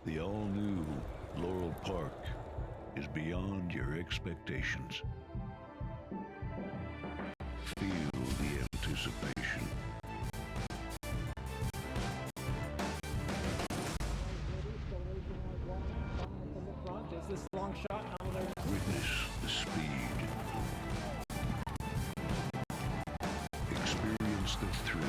The all-new Laurel Park is beyond your expectations. Feel the anticipation. This long shot. Witness the speed. Experience the thrill.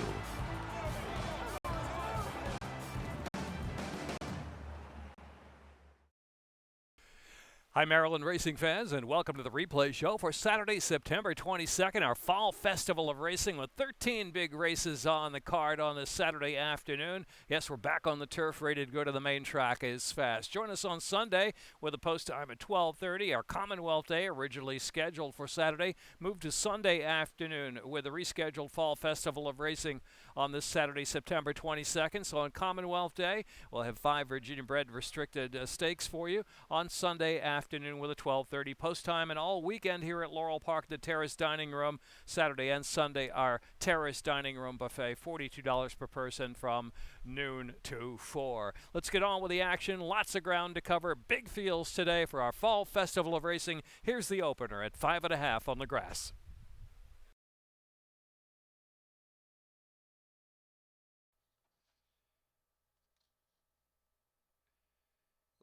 Hi, Maryland racing fans, and welcome to the replay show for Saturday, September 22nd, our Fall Festival of Racing with 13 big races on the card on this Saturday afternoon. Yes, we're back on the turf, ready to go to the main track as fast. Join us on Sunday with a post time at 12:30. Our Commonwealth Day, originally scheduled for Saturday, moved to Sunday afternoon with a rescheduled Fall Festival of Racing on this Saturday, September 22nd. So on Commonwealth Day, we'll have 5 Virginia-bred restricted stakes for you on Sunday afternoon with a 12:30 post time, and all weekend here at Laurel Park, the Terrace Dining Room, Saturday and Sunday, our Terrace Dining Room buffet, $42 per person from noon to 4. Let's get on with the action. Lots of ground to cover. Big fields today for our Fall Festival of Racing. Here's the opener at 5.5 on the grass.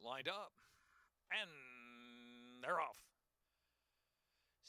Lined up. And they're off.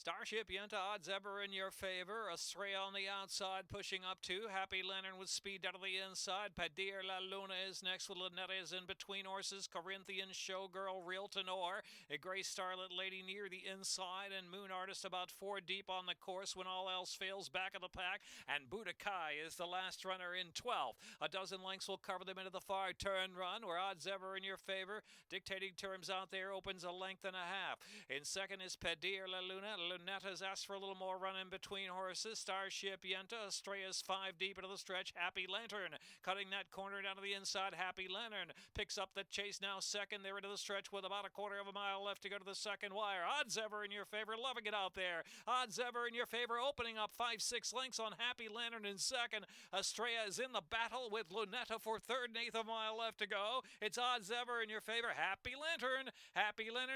Starship Yenta, odds ever in your favor. Estrella on the outside, pushing up two. Happy Lantern with speed out of the inside. Padir La Luna is next with Lynetta is in between horses. Corinthian Showgirl, Real Tenor. A Gray Starlit Lady near the inside. And Moon Artist about 4 deep on the course when all else fails back of the pack. And Budokai is the last runner in 12. A dozen lengths will cover them into the far turn run, where odds ever in your favor. Dictating terms out there opens a length and a half. In second is Padir La Luna. Lunetta's asked for a little more run in between horses. Starship Yenta, Estrella's 5 deep into the stretch. Happy Lantern cutting that corner down to the inside. Happy Lantern picks up the chase now second there into the stretch with about a quarter of a mile left to go to the second wire. Odds ever in your favor, loving it out there. Odds ever in your favor, opening up 5-6 lengths on Happy Lantern in second. Estrella is in the battle with Lunetta for third and eighth of a mile left to go. It's odds ever in your favor. Happy Lantern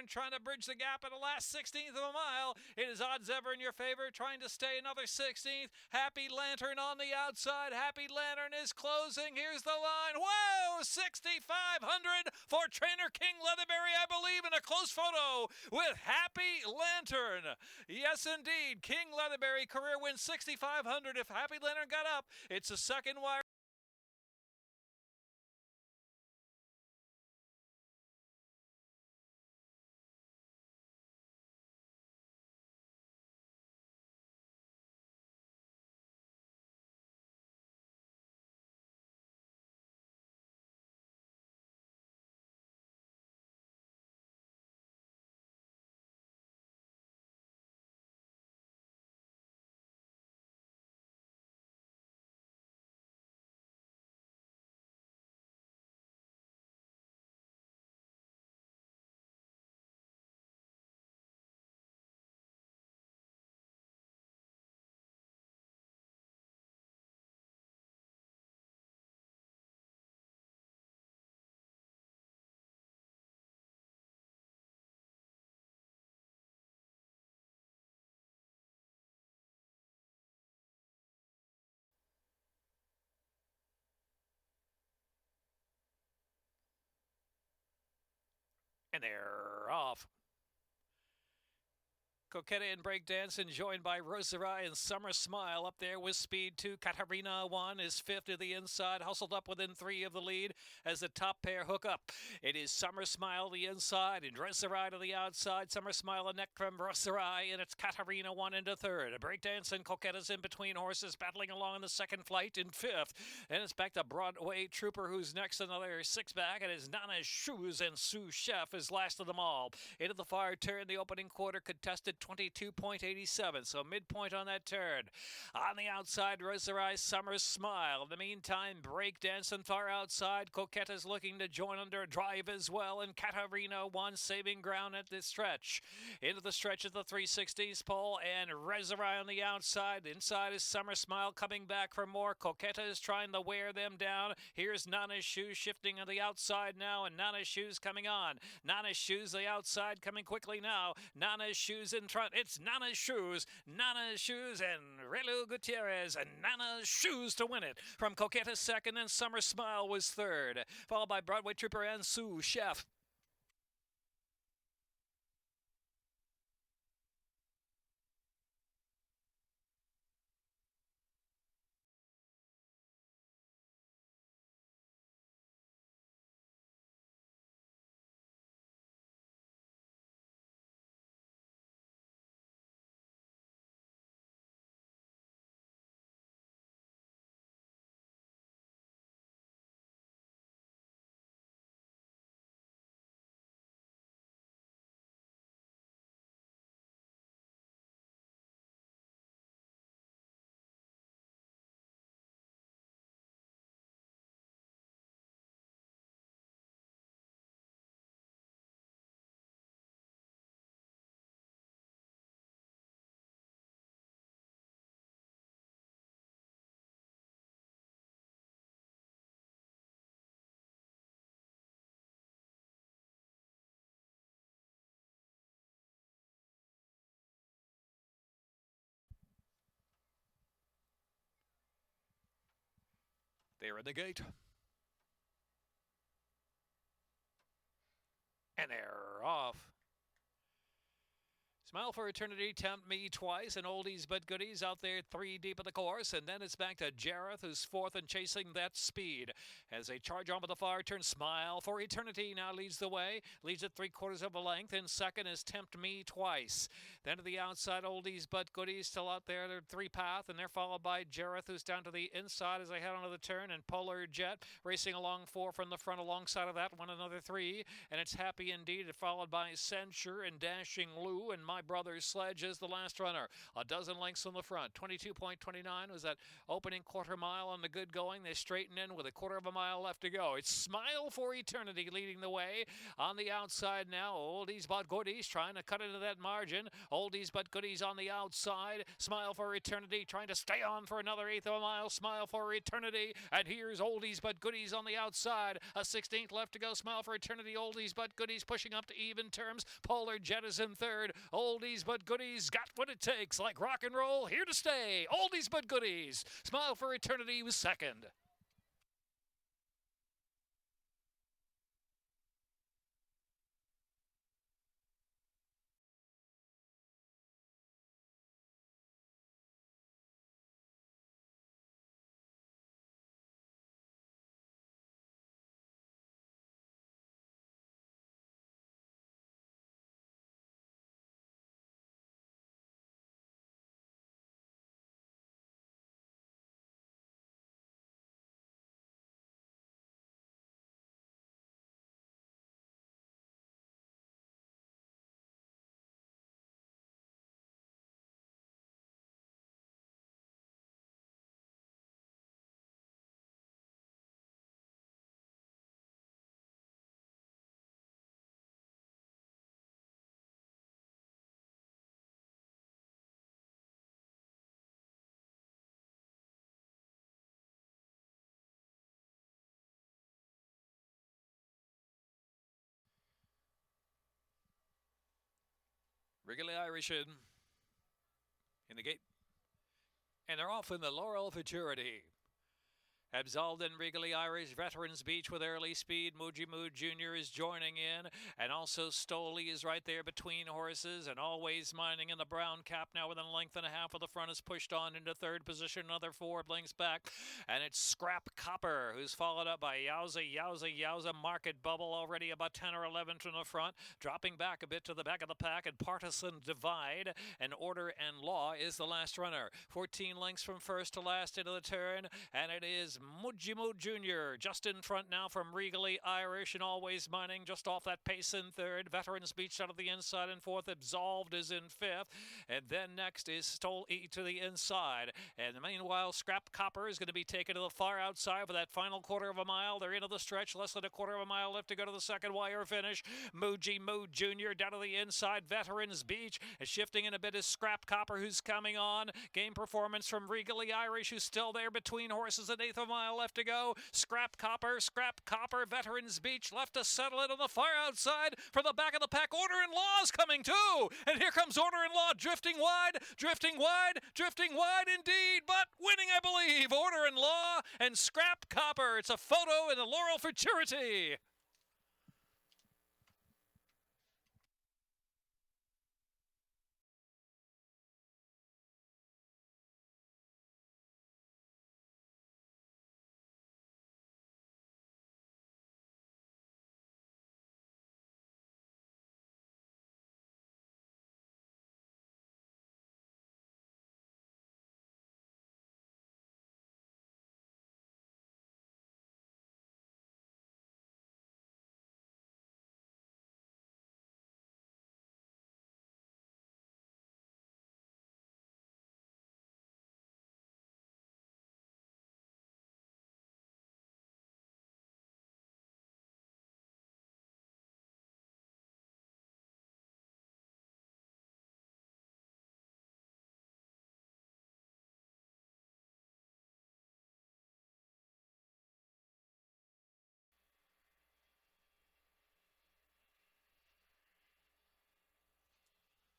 trying to bridge the gap at the last 16th of a mile. It is odds ever in your favor, trying to stay another 16th. Happy Lantern on the outside. Happy Lantern is closing. Here's the line. Whoa! 6,500 for trainer King Leatherberry, I believe, in a close photo with Happy Lantern. Yes, indeed. King Leatherberry, career win 6,500. If Happy Lantern got up, it's the second wire. And they're off. Coquetta and Breakdancing, joined by Rosarai and Summer Smile up there with speed 2. Katarina 1 is fifth to the inside, hustled up within 3 of the lead as the top pair hook up. It is Summer Smile the inside and Rosarai to the outside. Summer Smile a neck from Rosarai, and it's Katarina 1 into third. Breakdancing, Coquetta's in between horses, battling along in the second flight in fifth. And it's back to Broadway Trooper, who's next, another 6 back. It is Nana's Shoes and Sous Chef is last of them all. Into the far turn, the opening quarter contested 22.87, so midpoint on that turn. On the outside, Rosarai Summers Smile. In the meantime, Breakdancing far outside. Coquette is looking to join under drive as well, and Katarina won saving ground at this stretch. Into the stretch of the 360s pole, and Rosarai on the outside. Inside is Summer Smile coming back for more. Coquette is trying to wear them down. Here's Nana's Shoes shifting on the outside now, and Nana's Shoes coming on. Nana's Shoes the outside coming quickly now. Nana's Shoes in front. It's Nana's Shoes, and Relu Gutierrez, and Nana's Shoes to win it. From Coquette second, and Summer Smile was third, followed by Broadway Trooper and Sue Chef. They're at the gate. And they're off. Smile for Eternity, Tempt Me Twice, and Oldies But Goodies out there 3 deep of the course. And then it's back to Jareth, who's fourth and chasing that speed. As they charge on with the far turn, Smile for Eternity now leads the way. Leads at 3/4 of a length. In second is Tempt Me Twice. Then to the outside, Oldies But Goodies still out there. They're 3-path, and they're followed by Jareth, who's down to the inside as they head onto the turn. And Polar Jet racing along 4 from the front alongside of that one, another 3. And it's Happy Indeed, followed by Censure and Dashing Lou, and My Brother's Sledge is the last runner. A dozen lengths on the front. 22.29 was that opening quarter mile on the good going. They straighten in with a 1/4 of a mile left to go. It's Smile for Eternity leading the way. On the outside now, Oldies But Goodies trying to cut into that margin. Oldies But Goodies on the outside. Smile for Eternity trying to stay on for another 1/8 of a mile. Smile for Eternity. And here's Oldies But Goodies on the outside. A 16th left to go. Smile for Eternity. Oldies But Goodies pushing up to even terms. Polar Jet is in third. Oldies But Goodies got what it takes, like rock and roll, here to stay. Oldies But Goodies. Smile for Eternity was second. Wrigley Irish in the gate. And they're off in the Laurel Futurity. Absolved in Wrigley Irish, Veterans Beach with early speed. Muji Mood Jr. is joining in. And also Stoley is right there between horses. And Always Mining in the brown cap now within a length and a half of the front is pushed on into third position. Another 4 lengths back. And it's Scrap Copper, who's followed up by Yowza Market Bubble already about 10 or 11 from the front. Dropping back a bit to the back of the pack. And Partisan Divide and Order and Law is the last runner. 14 lengths from first to last into the turn. And it is Mujimo Jr. just in front now from Regally Irish and Always Mining, just off that pace in third. Veterans Beach out of the inside in fourth. Absolved is in fifth. And then next is Stole E to the inside. And meanwhile, Scrap Copper is going to be taken to the far outside for that final quarter of a mile. They're into the stretch, less than a quarter of a mile left to go to the second wire finish. Mujimo Jr. down to the inside. Veterans Beach is shifting in a bit is Scrap Copper, who's coming on. Game performance from Regally Irish, who's still there between horses. An eighth of a mile left to go. Scrap Copper, Veterans Beach left to settle it on the far outside for the back of the pack. Order in Law's coming too. And here comes Order in Law drifting wide indeed, but winning, I believe. Order in Law and Scrap Copper. It's a photo in the Laurel Futurity.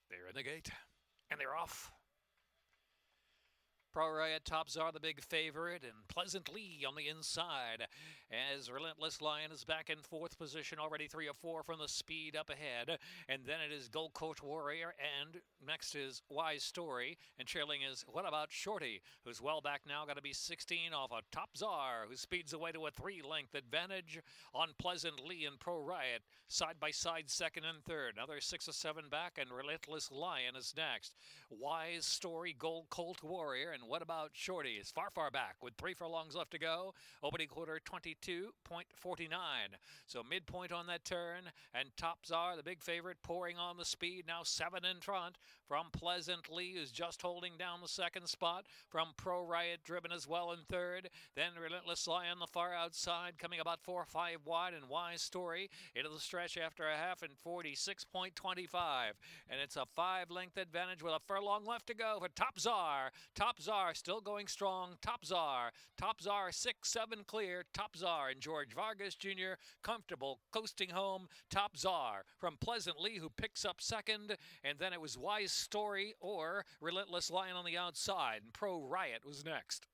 They're in the gate, and they're off. Pro Riot Tops are the big favorite, and Pleasant Lee on the inside as Relentless Lion is back in fourth position, already 3 or 4 from the speed up ahead. And then it is Gold Coast Warrior, and next is Wise Story, and trailing is What About Shorty, who's well back now, got to be 16 off of Top Czar, who speeds away to a 3-length advantage on Pleasant Lee and Pro Riot, side by side, second and third. Another 6 or 7 back, and Relentless Lion is next. Wise Story, Gold Colt Warrior, and What About Shorty is far back with 3 furlongs left to go. Opening quarter 22.49. So midpoint on that turn, and Top Czar, the big favorite, pouring on the speed, now 7 in front from Pleasant Lee, who's just holding down the second spot. From Pro Riot, driven as well in third. Then Relentless Lion the far outside, coming about 4 or 5 wide, and Wise Story into the stretch after a half in 46.25. And it's a 5-length advantage with a furlong left to go for Top Czar. Top Czar still going strong. Top Czar 6-7 clear. Top Czar and George Vargas Jr. comfortable coasting home. Top Czar from Pleasant Lee, who picks up second, and then it was Wise Story or Relentless Lion on the outside, and Pro Riot was next.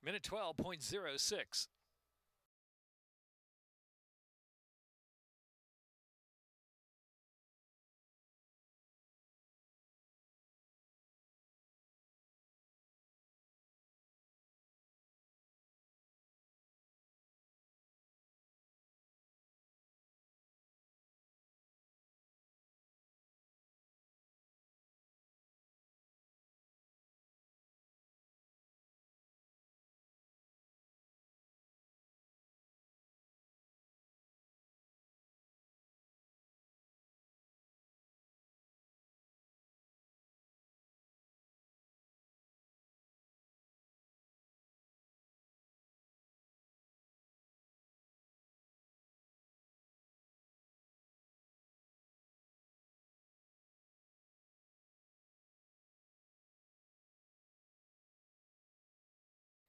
Minute 12.06.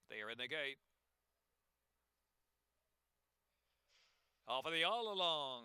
They are in the gate. Off of the all along.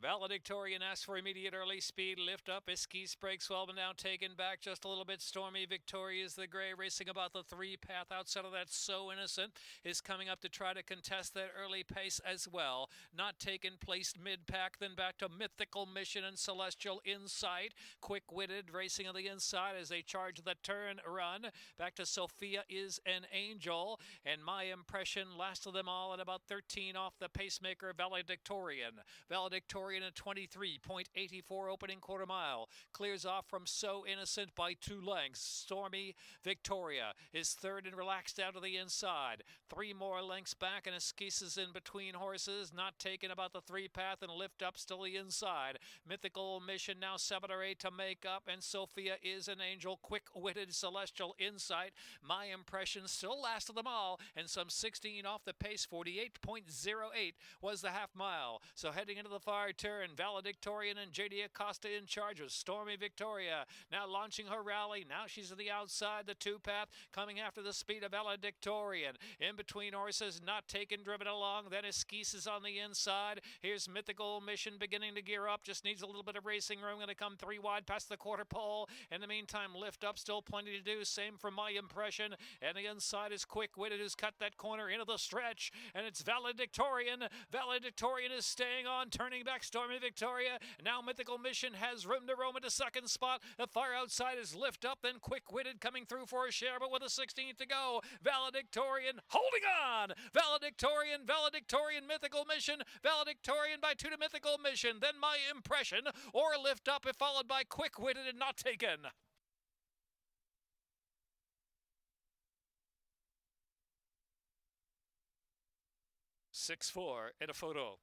Valedictorian asks for immediate early speed. Lift up. Iskis breaks well, but now taken back just a little bit. Stormy Victoria is the gray, racing about the 3 path outside of that. So Innocent is coming up to try to contest that early pace as well. Not taken, placed mid-pack, then back to Mythical Mission and Celestial Insight. Quick-witted racing on the inside as they charge the turn run. Back to Sophia is an Angel. And My Impression, last of them all at about 13 off the pacemaker, Valedictorian. Valedictorian Valedictorian at 23.84 opening quarter mile. Clears off from So Innocent by 2 lengths. Stormy Victoria is third and relaxed out of the inside. 3 more lengths back and Esquisses in between horses. Not taken about the 3 path and lift up still the inside. Mythical Mission now 7 or 8 to make up, and Sophia is an Angel. Quick-witted Celestial Insight. My Impression still last of them all, and some 16 off the pace. 48.08 was the half mile. So heading into the far turn, Valedictorian and J.D. Acosta in charge of Stormy Victoria. Now launching her rally. Now she's on the outside, the 2 path, coming after the speed of Valedictorian. In between horses, not taken, driven along. Then Esquisses on the inside. Here's Mythical Mission beginning to gear up. Just needs a little bit of racing room. Going to come 3 wide past the quarter pole. In the meantime, lift up, still plenty to do. Same for My Impression. And the inside is Quick-witted, who's cut that corner into the stretch. And it's Valedictorian. Valedictorian is staying on, turning back Stormy Victoria. Now Mythical Mission has room to roam into second spot. The far outside is lift up, then Quick-witted coming through for a share, but with a 16th to go. Valedictorian holding on. Valedictorian, Mythical Mission. Valedictorian by 2 to Mythical Mission. Then My Impression or lift up, if followed by Quick-witted and not taken. (6-4) in a photo.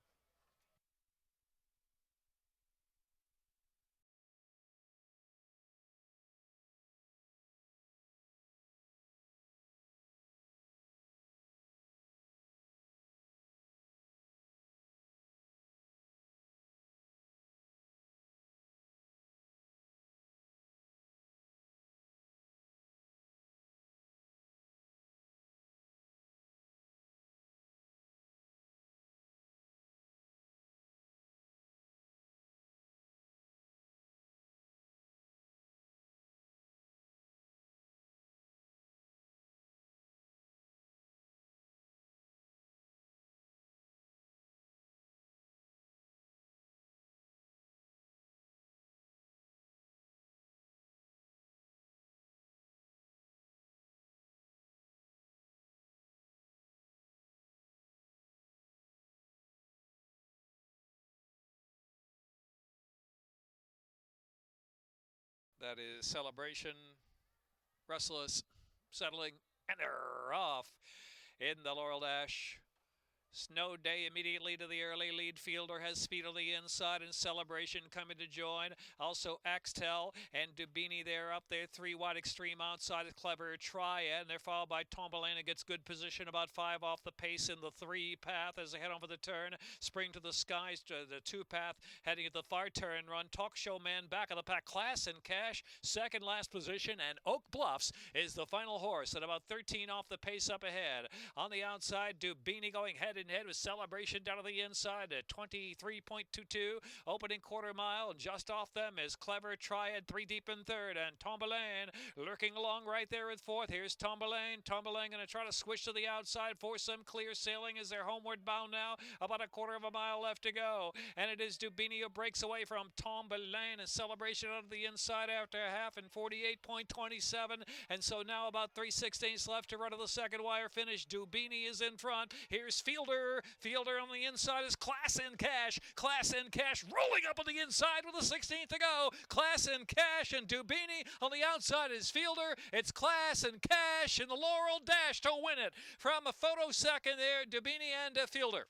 That is Celebration, Restless, Settling, and they're off in the Laurel Dash. Snow Day immediately to the early lead. Fielder has speed on the inside, and Celebration coming to join. Also Axtel and Dubini there up there. 3 wide extreme outside. A Clever Triad, and they're followed by Tombalena. Gets good position, about 5 off the pace in the 3 path as they head over the turn. Spring to the Skies to the 2 path, heading at the far turn run. Talk Show Man back of the pack. Class and Cash second last position, and Oak Bluffs is the final horse at about 13 off the pace up ahead. On the outside, Dubini going head and head with Celebration down to the inside at 23.22 opening quarter mile, and just off them is Clever Triad 3 deep in third, and Tombalene lurking along right there at fourth. Here's Tombalene going to try to switch to the outside for some clear sailing as they're homeward bound now. About a quarter of a mile left to go, and it is Dubini who breaks away from Tombalene, and Celebration out of the inside after a half in 48.27, and so now about 3/16 left to run to the second wire finish. Dubini is in front. Here's Fielder on the inside is Class and Cash rolling up on the inside with a 16th to go. Class and Cash and Dubini on the outside is Fielder. It's Class and Cash in the Laurel Dash to win it from a photo second there. Dubini and Fielder.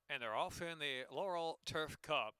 And they're off in the Laurel Turf Cup.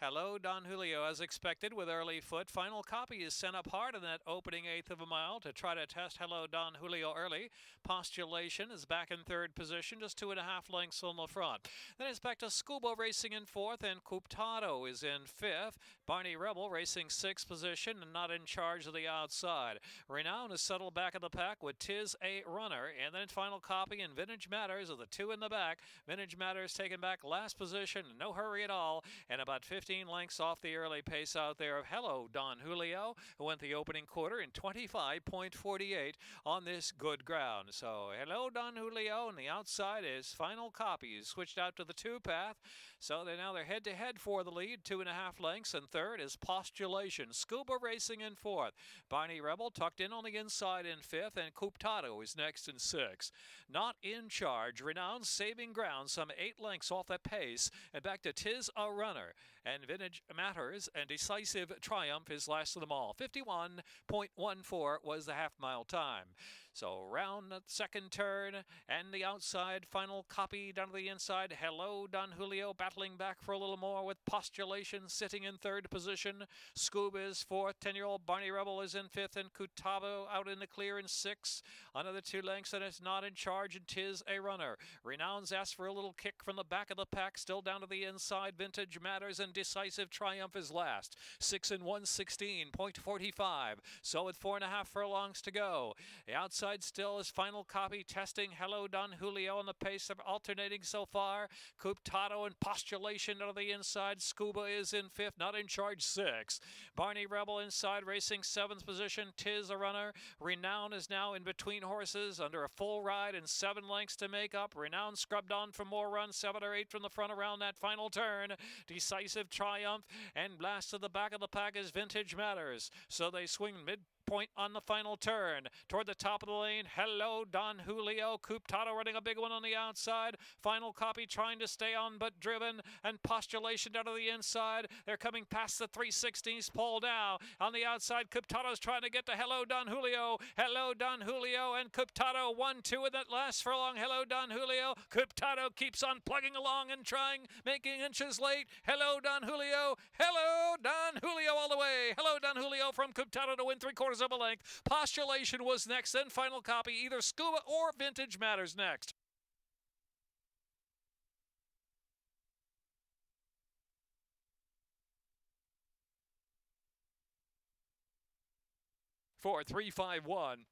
Hello, Don Julio, as expected, with early foot. Final copy is sent up hard in that opening eighth of a mile to try to test Hello, Don Julio early. Postulation is back in third position, just 2.5 lengths on the front. Then it's back to Scuba racing in fourth, and Cooptado is in fifth. Barney Rebel racing sixth position and not in charge of the outside. Renown is settled back of the pack with Tis a Runner, and then final copy and Vintage Matters are the two in the back. Vintage Matters taken back last position, no hurry at all, and about 15 lengths off the early pace out there of Hello, Don Julio, who went the opening quarter in 25.48 on this good ground. So, Hello, Don Julio, and the outside is final copy. He's switched out to the two path, so they're head-to-head for the lead, 2.5 lengths, and third is Postulation. Scuba racing in fourth. Barney Rebel tucked in on the inside in fifth, and Cooptado is next in sixth. Not in charge. Renown saving ground, some 8 lengths off the pace, and back to Tis a Runner. And Vintage Matters and Decisive Triumph is last of them all. 51.14 was the half-mile time. So round the second turn and the outside final copy down to the inside. Hello, Don Julio battling back for a little more with Postulation sitting in third position. Scoob is fourth. 10-year-old Barney Rebel is in fifth, and Cooptado out in the clear in sixth. Another 2 lengths, and it's not in charge, and Tis a Runner. Renown's asked for a little kick from the back of the pack, still down to the inside. Vintage Matters and Decisive Triumph is last. 6 and 116.45. So with 4.5 furlongs to go. The outside still is final copy testing Hello, Don Julio on the pace of alternating so far. Cooptado and Postulation out of the inside. Scuba is in fifth, not in charge, 6. Barney Rebel inside racing 7th position. Tis a Runner. Renown is now in between horses under a full ride and 7 lengths to make up. Renown scrubbed on for more runs, 7 or 8 from the front around that final turn. Decisive Triumph, and last to the back of the pack is Vintage Matters. So they swing midpoint on the final turn. Toward the top of the lane, Hello, Don Julio. Cooptado running a big one on the outside. Final copy trying to stay on but driven, and Postulation down to the inside. They're coming past the 3/16 pole now. On the outside, Cooptado's trying to get to Hello, Don Julio. Hello, Don Julio, and Cooptado 1-2 in that last furlong. Hello, Don Julio. Cooptado keeps on plugging along and trying, making inches late. Hello, Don Julio. Hello, Don Julio all the way. Hello, Don Julio from Cooptado to win 3/4 of a length. Postulation was next, then final copy, either Scuba or Vintage Matters next. For 3-5-1.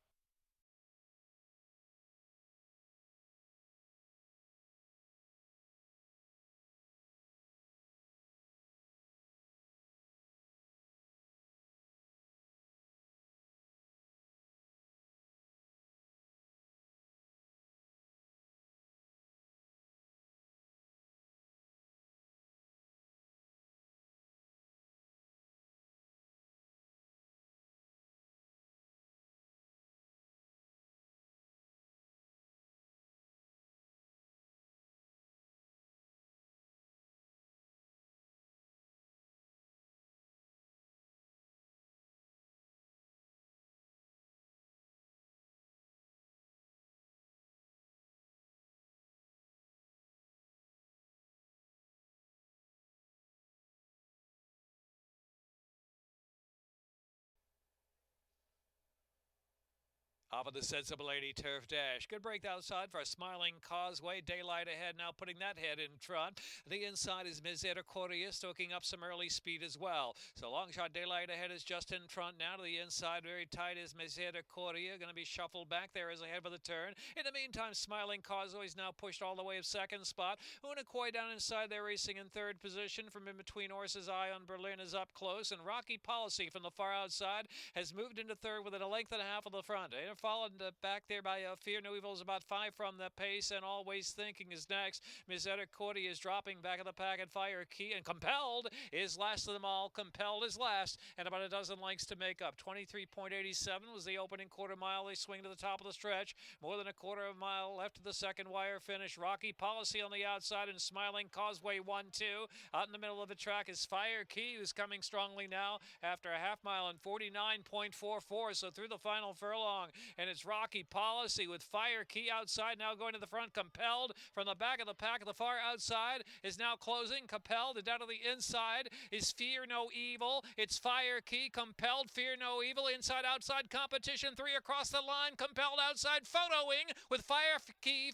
Off of the Sensible 80 Turf Dash. Good break outside for a Smiling Causeway. Daylight ahead now, putting that head in front. The inside is Misericordia, stoking up some early speed as well. So long shot Daylight ahead is just in front now. To the inside, very tight is Misericordia. Going to be shuffled back there as ahead of the turn. In the meantime, Smiling Causeway is now pushed all the way of second spot. Unacoy down inside there, racing in third position. From in between horses, Ion Berlin is up close. And Rocky Policy from the far outside has moved into third with a length and a half of the front. Followed back there by Fear No Evil is about 5 from the pace, and Always Thinking is next. Misericordia is dropping back of the pack, and Fire Key, and Compelled is last of them all. Compelled is last, and about a dozen lengths to make up. 23.87 was the opening quarter mile. They swing to the top of the stretch. More than a quarter of a mile left to the second wire finish. Rocky Policy on the outside, and Smiling Causeway 1-2. Out in the middle of the track is Fire Key, who's coming strongly now after a half mile in 49.44. So through the final furlong, and it's Rocky Policy with Fire Key outside, now going to the front. Compelled from the back of the pack at the far outside is now closing. Compelled down to the inside is Fear No Evil. It's Fire Key, Compelled, Fear No Evil, inside outside competition, 3 across the line. Compelled outside, photoing with Fire Key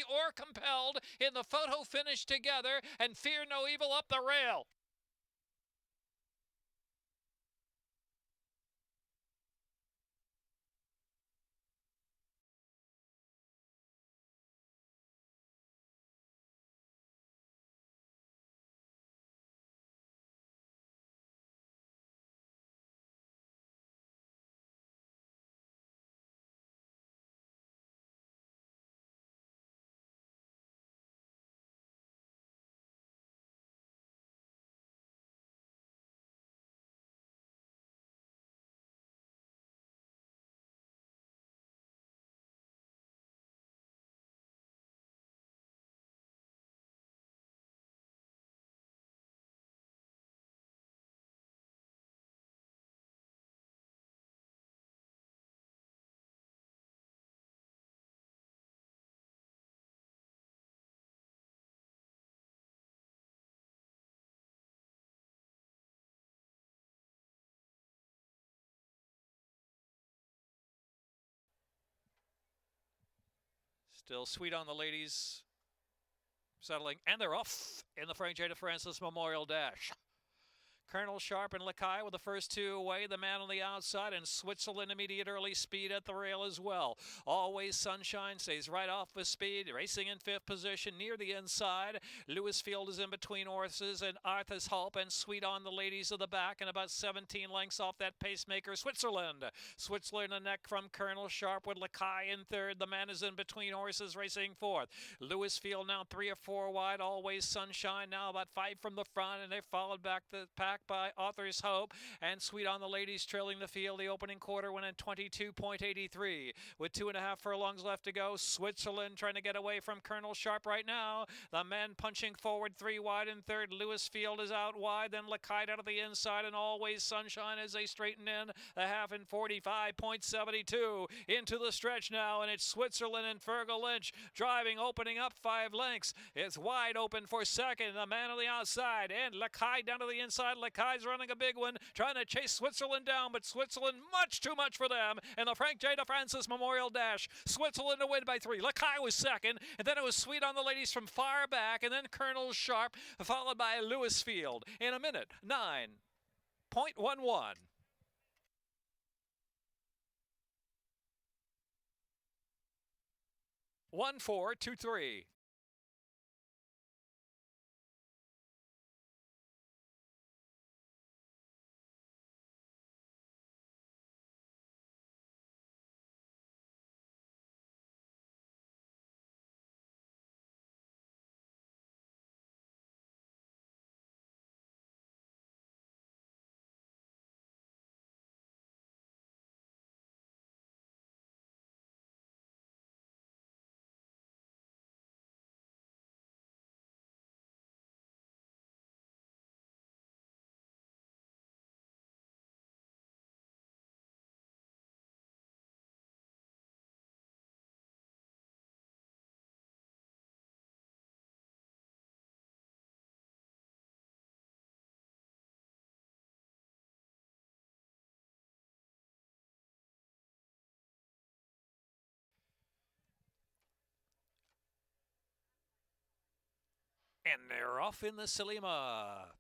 or Compelled in the photo finish together, and Fear No Evil up the rail. Still Sweet on the Ladies settling, and they're off in the Frank J. DeFrancis Memorial Dash. Colonel Sharp and Lakai with the first 2 away. The man on the outside, and Switzerland immediate early speed at the rail as well. Always Sunshine stays right off the speed, racing in 5th position near the inside. Lewisfield is in between horses, and Arthur's Hope and Sweet on the Ladies of the back, and about 17 lengths off that pacemaker, Switzerland. Switzerland a neck from Colonel Sharp with Lakai in 3rd. The man is in between horses, racing 4th. Lewisfield now 3 or 4 wide. Always Sunshine now about 5 from the front, and they're followed back the pack by Author's Hope, and Sweet on the Ladies trailing the field. The opening quarter went in 22.83 with 2.5 furlongs left to go. Switzerland trying to get away from Colonel Sharp right now. The men punching forward 3 wide in 3rd. Lewisfield is out wide, then Lakai out of the inside, and Always Sunshine as they straighten in the half in 45.72 into the stretch now, and it's Switzerland and Fergal Lynch driving, opening up 5 lengths. It's wide open for second. The man on the outside, and Lakai down to the inside. Lakai's running a big one, trying to chase Switzerland down, but Switzerland much too much for them in the Frank J. DeFrancis Memorial Dash. Switzerland to win by 3. Lakai was second, and then it was Sweet on the Ladies from far back, and then Colonel Sharp, followed by Lewisfield in a minute 9.11. 1-4-2-3. And they're off in the Salima.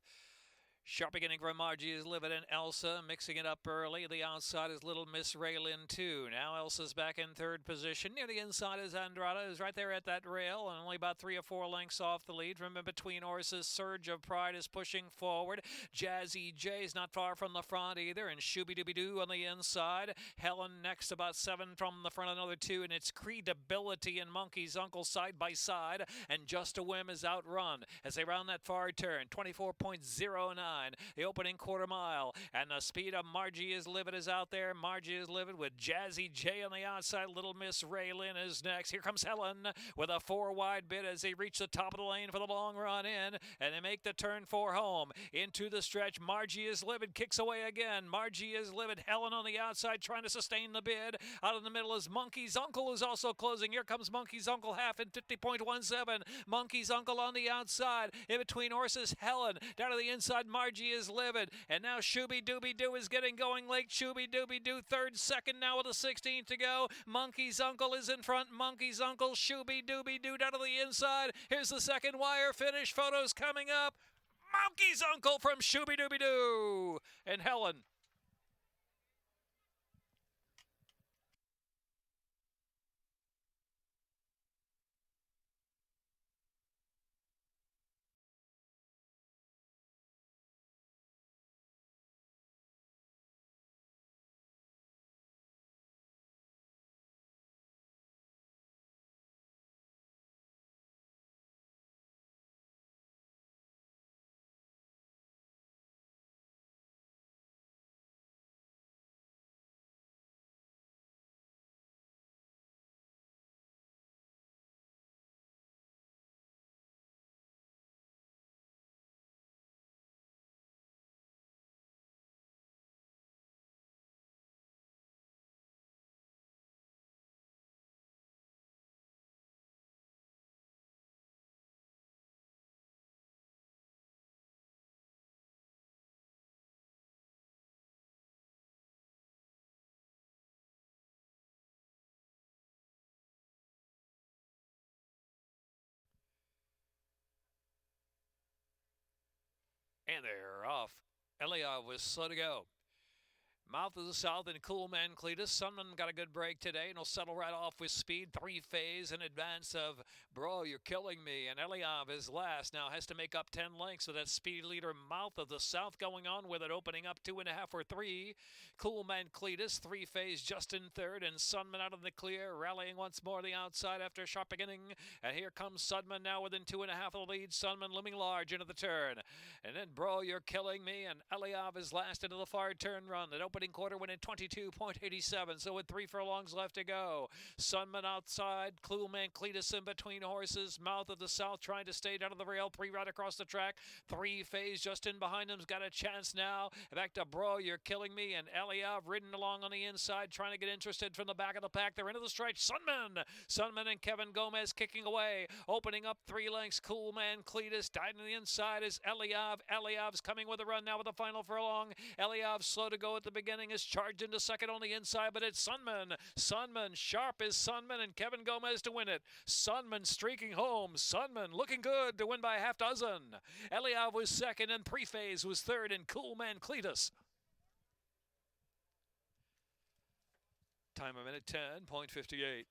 Sharp beginning from Margie is Livid and Elsa, mixing it up early. The outside is Little Miss Raylin, too. Now Elsa's back in 3rd position. Near the inside is Andrada, who's right there at that rail, and only about 3 or 4 lengths off the lead. From in between horses, Surge of Pride is pushing forward. Jazzy J's not far from the front either, and Shooby-Dooby-Doo on the inside. Helen next, about 7 from the front, another 2, and it's Creedability and Monkey's Uncle side by side, and Just a Whim is outrun as they round that far turn. 24.09. 9, the opening quarter mile. And the speed of Margie is Livid is out there. Margie is Livid with Jazzy J on the outside. Little Miss Raylin is next. Here comes Helen with a 4 wide bid as they reach the top of the lane for the long run in. And they make the turn for home. Into the stretch, Margie is Livid kicks away again. Margie is Livid. Helen on the outside trying to sustain the bid. Out in the middle is Monkey's Uncle, who's also closing. Here comes Monkey's Uncle half in 50.17. Monkey's Uncle on the outside. In between horses, Helen. Down to the inside, Margie is Livid. And now Shooby Dooby Doo is getting going late. Shooby Dooby Doo third, second now with a 16 to go. Monkey's Uncle is in front. Monkey's Uncle, Shooby Dooby Doo down to the inside. Here's the second wire finish. Photos coming up. Monkey's Uncle from Shooby Dooby Doo. And Helen. And they're off. Eliab was slow to go. Mouth of the South and Cool Man Cletus. Sunman got a good break today and will settle right off with speed. 3 phase in advance of Bro, You're Killing Me. And Eliab is last. Now has to make up 10 lengths with that speed leader Mouth of the South going on with it, opening up 2.5 or 3. Cool Man Cletus, 3 phase just in third. And Sunman out of the clear, rallying once more the outside after a sharp beginning. And here comes Sunman now within 2.5 of the lead. Sunman looming large into the turn. And then Bro, You're Killing Me. And Eliab is last into the far turn run. That opening quarter went in 22.87, so with 3 furlongs left to go. Sunman outside, Cool Man Cletus in between horses. Mouth of the South trying to stay down to the rail, pre-ride across the track. 3 phase just in behind him's got a chance now. Back to Bro, You're Killing Me, and Eliab ridden along on the inside, trying to get interested from the back of the pack. They're into the stretch. Sunman and Kevin Gomez kicking away, opening up 3 lengths. Cool Man Cletus died on the inside is Eliab. Eliab's coming with a run now with the final furlong. Eliab slow to go at the beginning, is charged into second on the inside, but it's Sunman. Sunman, sharp is Sunman, and Kevin Gomez to win it. Sunman streaking home. Sunman looking good to win by a half dozen. Eliab was second, and Prephase was third, and Cool Man Cletus. Time a minute 10.58.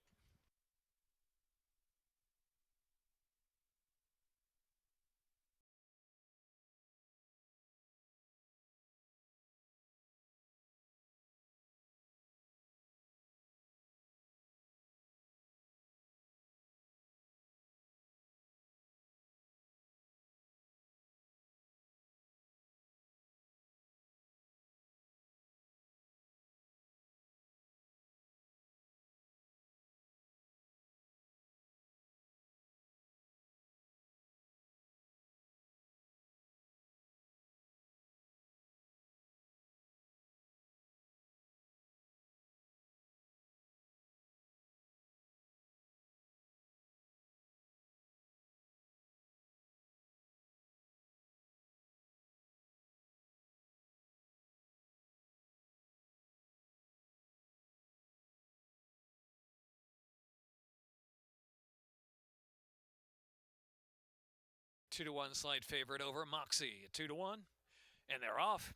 Two to one slight favorite over Moxie. 2 to 1, and they're off.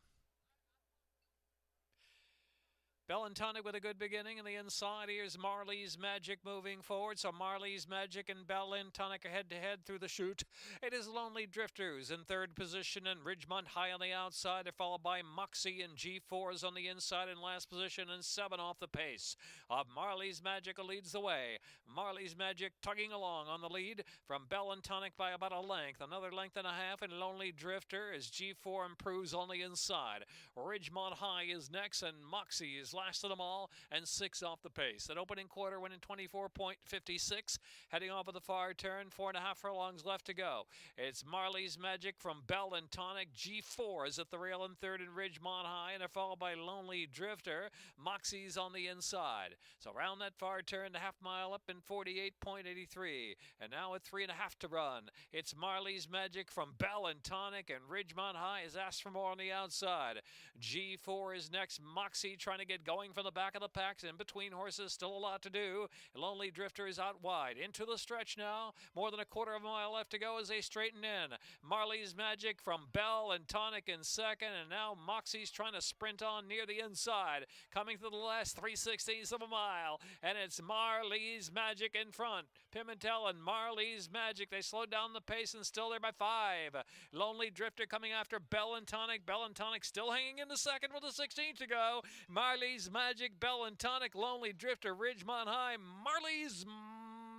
Bellantonic with a good beginning in the inside. Here's Marley's Magic moving forward. So Marley's Magic and Bellantonic are head-to-head through the chute. It is Lonely Drifters in third position and Ridgemont High on the outside. They're followed by Moxie and G4s on the inside in last position and 7 off the pace of Marley's Magic leads the way. Marley's Magic tugging along on the lead from Bellantonic by about a length. Another length and a half, and Lonely Drifter as G4 improves on the inside. Ridgemont High is next, and Moxie is last of them all, and 6 off the pace. That opening quarter went in 24.56. Heading off of the far turn, 4.5 furlongs left to go. It's Marley's Magic from Bellantonic. G4 is at the rail in third, and Ridgemont High, and they're followed by Lonely Drifter. Moxie's on the inside. So around that far turn, the half mile up in 48.83. And now with 3.5 to run, it's Marley's Magic from Bellantonic, and Ridgemont High is asked for more on the outside. G4 is next. Moxie trying to get going from the back of the pack. In between horses, still a lot to do. Lonely Drifter is out wide. Into the stretch now. More than a quarter of a mile left to go as they straighten in. Marley's Magic from Bellantonic in second, and now Moxie's trying to sprint on near the inside. Coming to the last 3/16 of a mile, and it's Marley's Magic in front. Pimentel and Marley's Magic, they slowed down the pace and still there by 5. Lonely Drifter coming after Bellantonic. Bellantonic still hanging in the second with a 16 to go. Marley's Magic, Bellantonic, Lonely Drifter, Ridgemont High, Marley's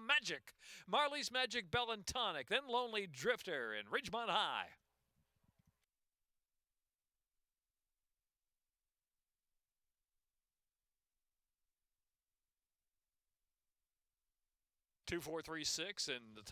Magic. Marley's Magic, Bellantonic, then Lonely Drifter and Ridgemont High. Two, 4, 3, 6, and the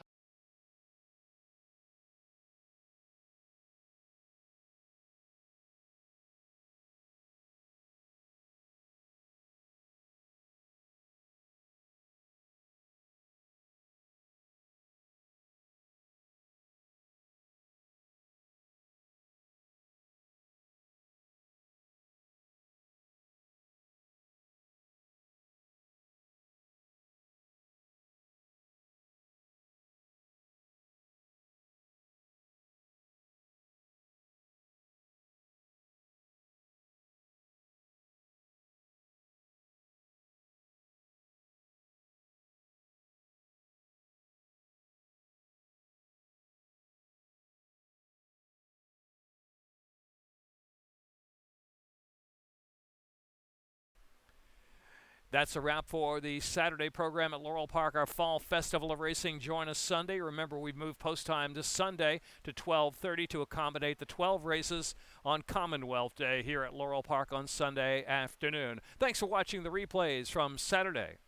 That's a wrap for the Saturday program at Laurel Park, our Fall Festival of Racing. Join us Sunday. Remember, we've moved post time this Sunday to 12:30 to accommodate the 12 races on Commonwealth Day here at Laurel Park on Sunday afternoon. Thanks for watching the replays from Saturday.